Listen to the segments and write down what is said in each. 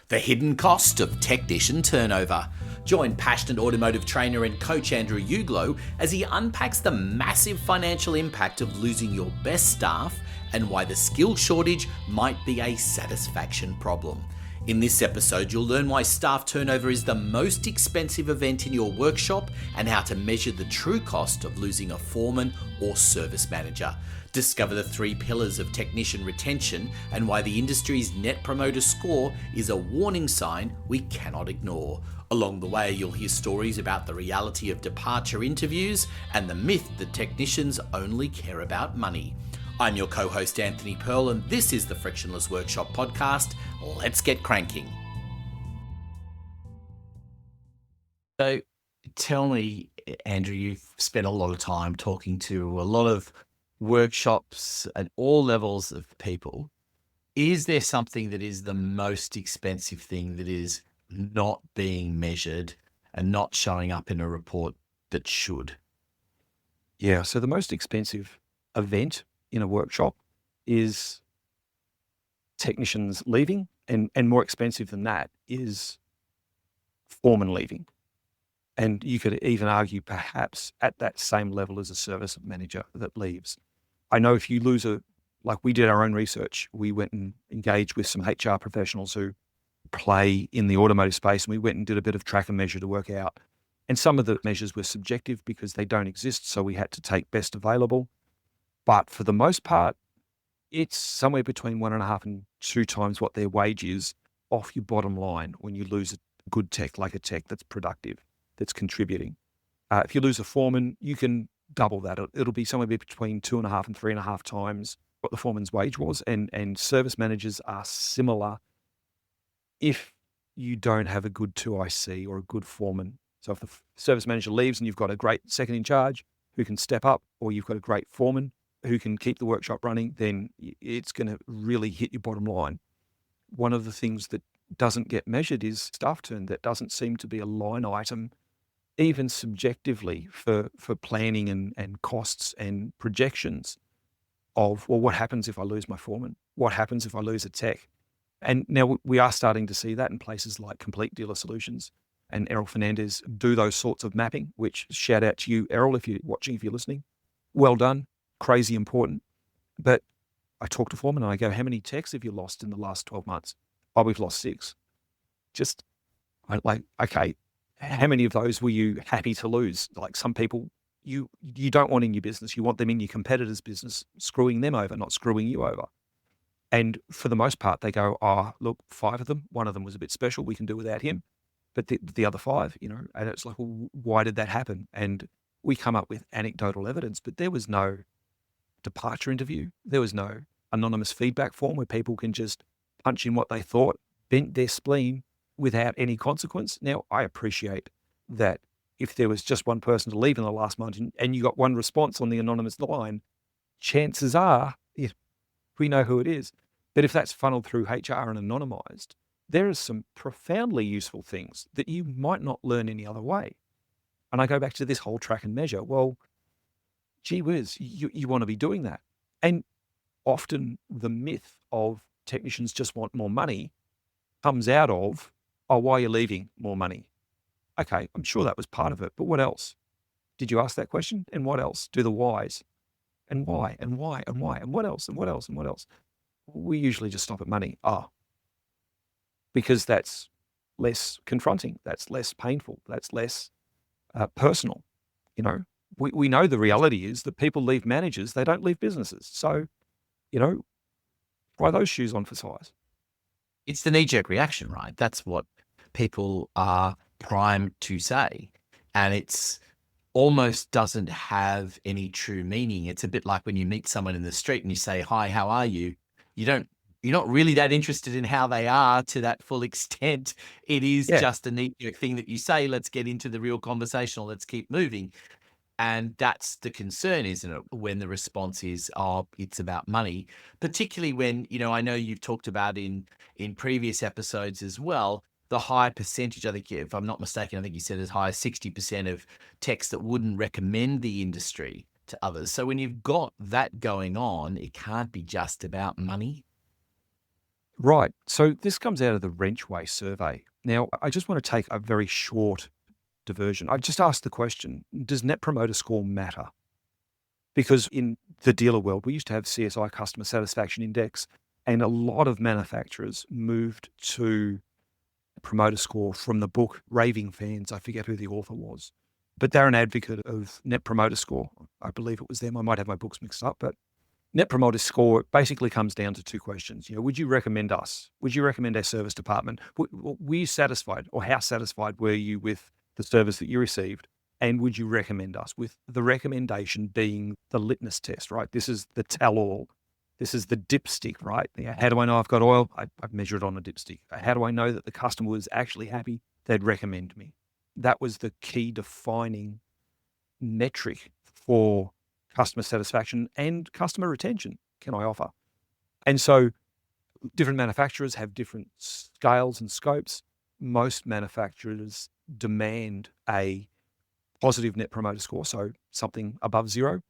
The hidden cost of technician turnover. Join passionate automotive trainer and coach Andrew Uglow as he unpacks the massive financial impact of losing your best staff and why the skill shortage might be a satisfaction problem. In this episode, you'll learn why staff turnover is the most expensive event in your workshop and how to measure the true cost of losing a foreman or service manager. Discover the 3 pillars of technician retention and why the industry's Net Promoter Score is a warning sign we cannot ignore. Along the way, you'll hear stories about the reality of departure interviews and the myth that technicians only care about money. I'm your co-host Anthony Pearl, and this is the Frictionless Workshop podcast. Let's get cranking. So tell me, Andrew, you've spent a lot of time talking to a lot of workshops at all levels of people. Is there something that is the most expensive thing that is not being measured and not showing up in a report that should? Yeah, so the most expensive event in a workshop is technicians leaving, and more expensive than that is foreman leaving. And you could even argue perhaps at that same level as a service manager that leaves. I know if you lose like we did our own research, we went and engaged with some HR professionals who play in the automotive space, and we went and did a bit of track and measure to work out. And some of the measures were subjective because they don't exist, so we had to take best available. But for the most part, it's somewhere between 1.5 and 2 times what their wage is off your bottom line when you lose a good tech, like a tech that's productive, that's contributing. If you lose a foreman, you can double that. It'll be somewhere between 2.5 and 3.5 times what the foreman's wage was. And service managers are similar if you don't have a good 2IC or a good foreman. So if the service manager leaves and you've got a great second in charge who can step up, or you've got a great foreman who can keep the workshop running, then it's going to really hit your bottom line. One of the things that doesn't get measured is staff turn. That doesn't seem to be a line item, even subjectively, for planning and costs and projections of, well, what happens if I lose my foreman? What happens if I lose a tech? And now we are starting to see that in places like Complete Dealer Solutions, and Errol Fernandez do those sorts of mapping, which shout out to you, Errol, if you're watching, if you're listening. Well done. Crazy important. But I talk to foremen and I go, how many techs have you lost in the last 12 months? Oh, we've lost 6. Okay, how many of those were you happy to lose? Like, some people you don't want in your business. You want them in your competitor's business, screwing them over, not screwing you over. And for the most part, they go, oh, look, 5 of them, one of them was a bit special. We can do without him. But the other 5, and it's like, well, why did that happen? And we come up with anecdotal evidence, but there was no departure interview. There was no anonymous feedback form where people can just punch in what they thought, vent their spleen without any consequence. Now, I appreciate that if there was just one person to leave in the last month and you got one response on the anonymous line, chances are, we know who it is. But if that's funneled through HR and anonymized, there are some profoundly useful things that you might not learn any other way. And I go back to this whole track and measure. Well, gee whiz, you want to be doing that. And often the myth of technicians just want more money comes out of, oh, why are you leaving? More money. Okay, I'm sure that was part of it, but what else? Did you ask that question? And what else? Do the whys. And why, and why, and why, and what else, and what else, and what else? We usually just stop at money. Because that's less confronting, that's less painful, that's less personal. We know the reality is that people leave managers, they don't leave businesses. So, try those shoes on for size. It's the knee-jerk reaction, right? That's what people are primed to say. And it's almost doesn't have any true meaning. It's a bit like when you meet someone in the street and you say, hi, how are you? You're not really that interested in how they are to that full extent. It is just a knee-jerk thing that you say, let's get into the real conversation, let's keep moving. And that's the concern, isn't it? When the response is, oh, it's about money, particularly when, I know you've talked about in previous episodes as well, the high percentage, I think, if I'm not mistaken, I think you said as high as 60% of techs that wouldn't recommend the industry to others. So when you've got that going on, it can't be just about money. Right. So this comes out of the Wrenchway survey. Now, I just want to take a very short diversion. I've just asked the question, does Net Promoter Score matter? Because in the dealer world, we used to have CSI, Customer Satisfaction Index, and a lot of manufacturers moved to Promoter Score from the book Raving Fans. I forget who the author was, but they're an advocate of Net Promoter Score. I believe it was them. I might have my books mixed up, but Net Promoter Score basically comes down to two questions. Would you recommend us? Would you recommend our service department? Were you satisfied, or how satisfied were you with the service that you received? And would you recommend us? With the recommendation being the litmus test, right? This is the tell-all. This is the dipstick, right? How do I know I've got oil? I've measured on a dipstick. How do I know that the customer was actually happy? They'd recommend me. That was the key defining metric for customer satisfaction and customer retention, can I offer? And so different manufacturers have different scales and scopes. Most manufacturers demand a positive Net Promoter Score, so something above zero.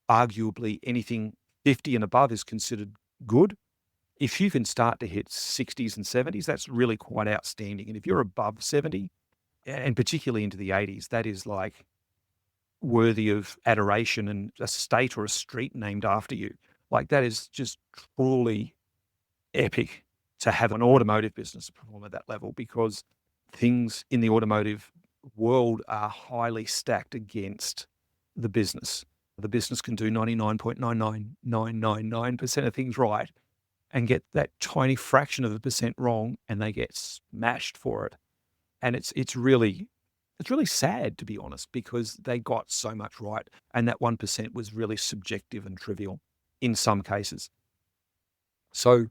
Arguably, anything 50 and above is considered good. If you can start to hit 60s and 70s, that's really quite outstanding. And if you're above 70, and particularly into the 80s, that is like worthy of adoration and a state or a street named after you. Like, that is just truly epic to have an automotive business perform at that level, because things in the automotive world are highly stacked against the business. The business can do 99.99999% of things right and get that tiny fraction of a percent wrong, and they get smashed for it. And it's really sad, to be honest, because they got so much right, and that 1% was really subjective and trivial in some cases. So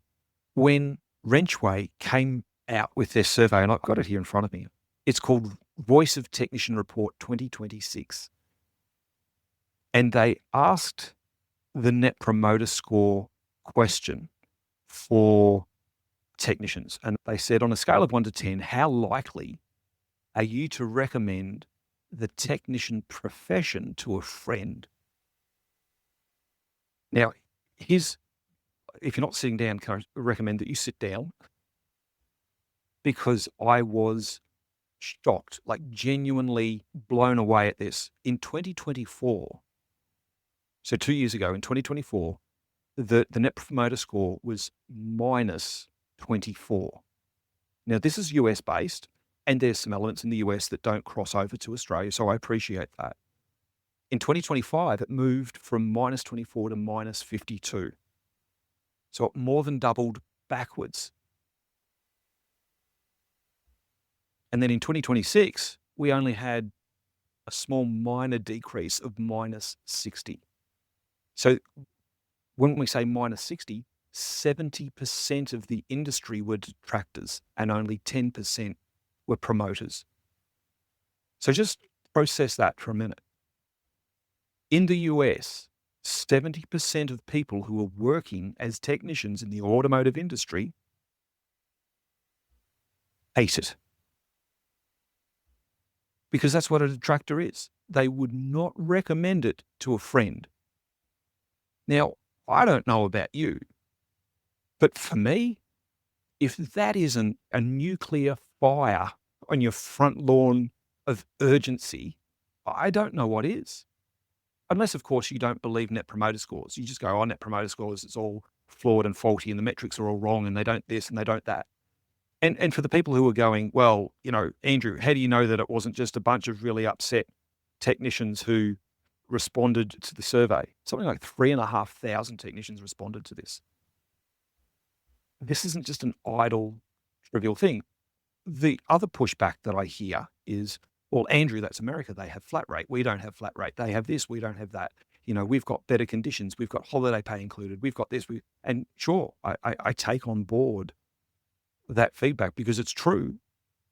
when Wrenchway came out with their survey, and I've got it here in front of me, it's called Voice of Technician Report 2026. And they asked the Net Promoter Score question for technicians. And they said, on a scale of 1 to 10, how likely are you to recommend the technician profession to a friend? Now, if you're not sitting down, can I recommend that you sit down? Because I was shocked, like genuinely blown away at this. In 2024, so 2 years ago, in 2024, the Net Promoter Score was minus 24. Now, this is US based, and there's some elements in the US that don't cross over to Australia, so I appreciate that. In 2025, it moved from minus 24 to minus 52. So it more than doubled backwards. And then in 2026, we only had a small minor decrease of minus 60. So when we say minus 60, 70% of the industry were detractors and only 10% were promoters. So just process that for a minute. In the US, 70% of people who are working as technicians in the automotive industry hate it. Because that's what a detractor is. They would not recommend it to a friend. Now, I don't know about you, but for me, if that isn't a nuclear fire on your front lawn of urgency, I don't know what is. Unless, of course, you don't believe Net Promoter Scores. You just go, oh, Net Promoter Scores, it's all flawed and faulty and the metrics are all wrong and they don't this and they don't that. And for the people who are going, well, Andrew, how do you know that it wasn't just a bunch of really upset technicians who responded to the survey? Something like 3,500 technicians responded to this. This isn't just an idle, trivial thing. The other pushback that I hear is, well, Andrew, that's America. They have flat rate. We don't have flat rate. They have this. We don't have that. We've got better conditions. We've got holiday pay included. We've got this. And sure, I take on board that feedback because it's true.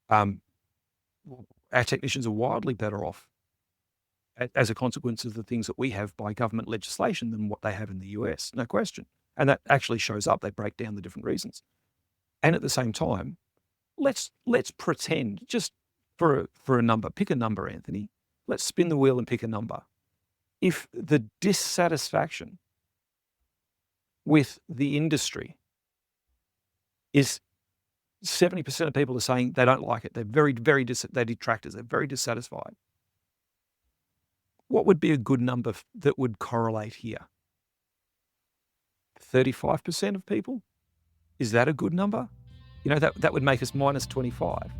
Our technicians are wildly better off as a consequence of the things that we have by government legislation than what they have in the US, no question. And that actually shows up. They break down the different reasons. And at the same time, let's pretend, just for a number, pick a number, Anthony. Let's spin the wheel and pick a number. If the dissatisfaction with the industry is 70% of people are saying they don't like it. They're they're detractors. They're very dissatisfied. What would be a good number that would correlate here? 35% of people? Is that a good number? That would make us minus 25.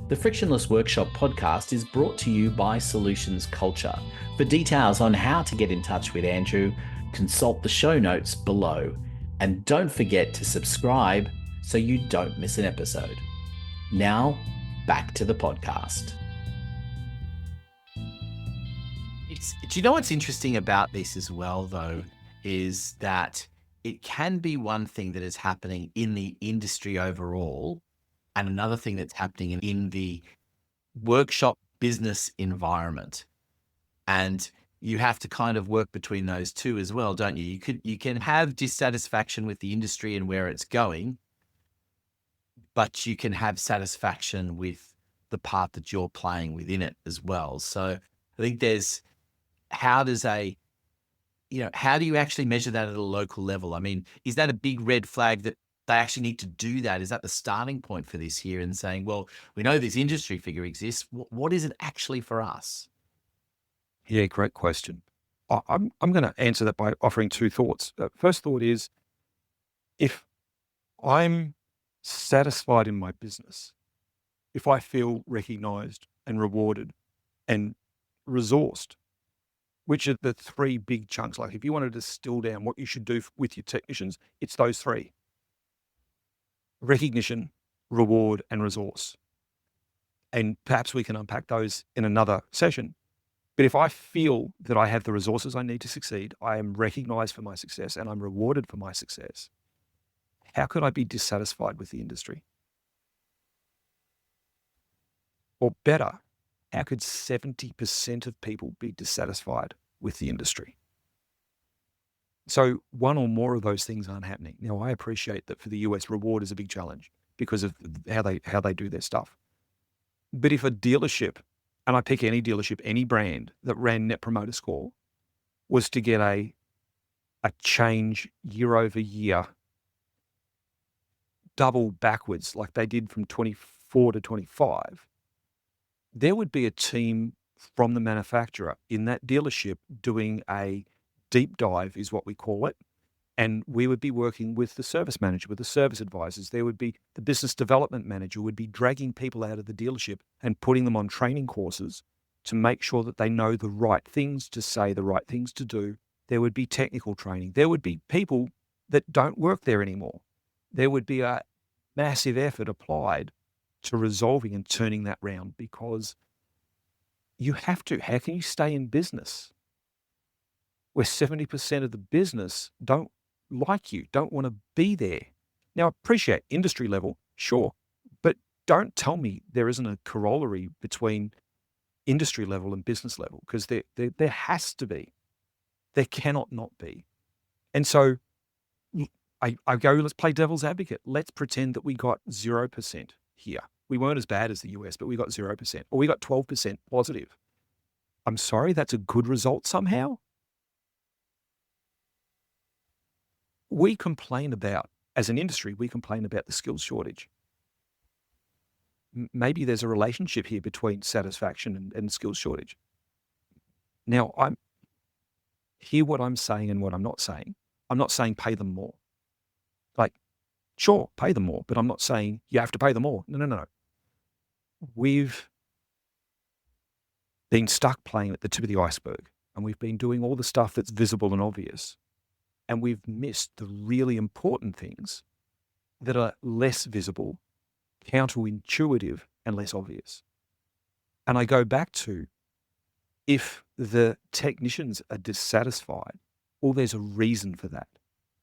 The Frictionless Workshop podcast is brought to you by Solutions Culture. For details on how to get in touch with Andrew, consult the show notes below. And don't forget to subscribe so you don't miss an episode. Now, back to the podcast. Do you know what's interesting about this as well, though, is that it can be one thing that is happening in the industry overall, and another thing that's happening in the workshop business environment. And you have to kind of work between those two as well, don't you? You can have dissatisfaction with the industry and where it's going, but you can have satisfaction with the part that you're playing within it as well. So I think how do you actually measure that at a local level? I mean, is that a big red flag that they actually need to do that? Is that the starting point for this here and saying, well, we know this industry figure exists. What is it actually for us? Yeah, great question. I'm going to answer that by offering two thoughts. First thought is, if I'm satisfied in my business, if I feel recognized and rewarded and resourced, which are the three big chunks. Like if you wanted to distill down what you should do with your technicians, it's those three: recognition, reward, and resource. And perhaps we can unpack those in another session. But if I feel that I have the resources I need to succeed, I am recognized for my success, and I'm rewarded for my success, how could I be dissatisfied with the industry? Or better, how could 70% of people be dissatisfied with the industry? So one or more of those things aren't happening. Now, I appreciate that for the US, reward is a big challenge because of how they do their stuff. But if a dealership, and I pick any dealership, any brand that ran Net Promoter Score, was to get a change year over year, double backwards like they did from 24 to 25, there would be a team from the manufacturer in that dealership doing a deep dive, is what we call it. And we would be working with the service manager, with the service advisors. There would be the business development manager would be dragging people out of the dealership and putting them on training courses to make sure that they know the right things to say, the right things to do. There would be technical training. There would be people that don't work there anymore. There would be a massive effort applied to resolving and turning that round, because you have to. How can you stay in business where 70% of the business don't like you, don't want to be there? Now, I appreciate industry level, sure, but don't tell me there isn't a corollary between industry level and business level, because there has to be. There cannot not be. And so I go, let's play devil's advocate. Let's pretend that we got 0% here. We weren't as bad as the US, but we got 0%, or we got 12% positive. I'm sorry, that's a good result somehow? We complain about, as an industry, we complain about the skills shortage. Maybe there's a relationship here between satisfaction and skills shortage. Now, hear what I'm saying and what I'm not saying. I'm not saying pay them more. Like, sure, pay them more, but I'm not saying you have to pay them more. No. We've been stuck playing at the tip of the iceberg, and we've been doing all the stuff that's visible and obvious. And we've missed the really important things that are less visible, counterintuitive, and less obvious. And I go back to, if the technicians are dissatisfied, well, there's a reason for that.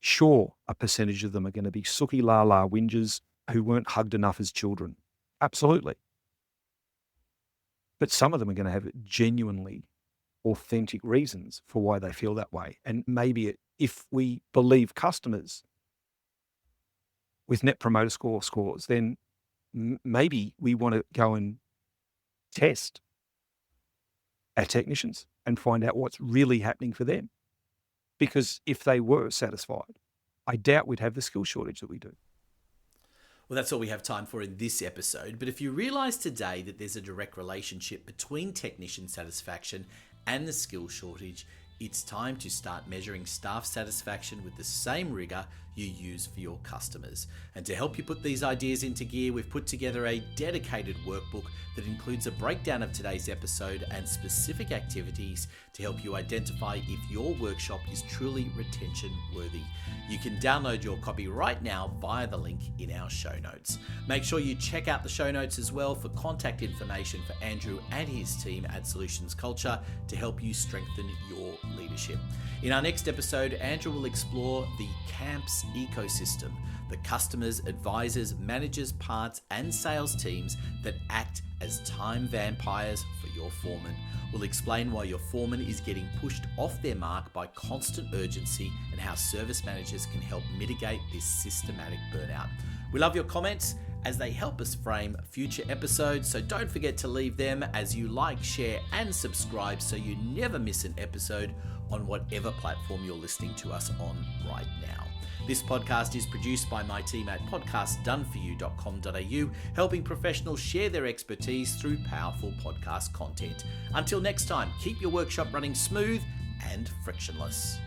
Sure, a percentage of them are going to be sookie la la whingers who weren't hugged enough as children. Absolutely. But some of them are going to have genuinely authentic reasons for why they feel that way. And maybe if we believe customers with Net Promoter Score scores, then maybe we want to go and test our technicians and find out what's really happening for them. Because if they were satisfied, I doubt we'd have the skill shortage that we do. Well, that's all we have time for in this episode, but if you realise today that there's a direct relationship between technician satisfaction and the skill shortage, it's time to start measuring staff satisfaction with the same rigour you use for your customers. And to help you put these ideas into gear, we've put together a dedicated workbook that includes a breakdown of today's episode and specific activities to help you identify if your workshop is truly retention worthy. You can download your copy right now via the link in our show notes. Make sure you check out the show notes as well for contact information for Andrew and his team at Solutions Culture to help you strengthen your leadership. In our next episode, Andrew will explore the CAMPS ecosystem, the customers, advisors, managers, parts, and sales teams that act as time vampires for your foreman. We'll explain why your foreman is getting pushed off their mark by constant urgency and how service managers can help mitigate this systematic burnout. We love your comments as they help us frame future episodes, so don't forget to leave them as you like, share, and subscribe so you never miss an episode on whatever platform you're listening to us on right now. This podcast is produced by my team at podcastdoneforyou.com.au, helping professionals share their expertise through powerful podcast content. Until next time, keep your workshop running smooth and frictionless.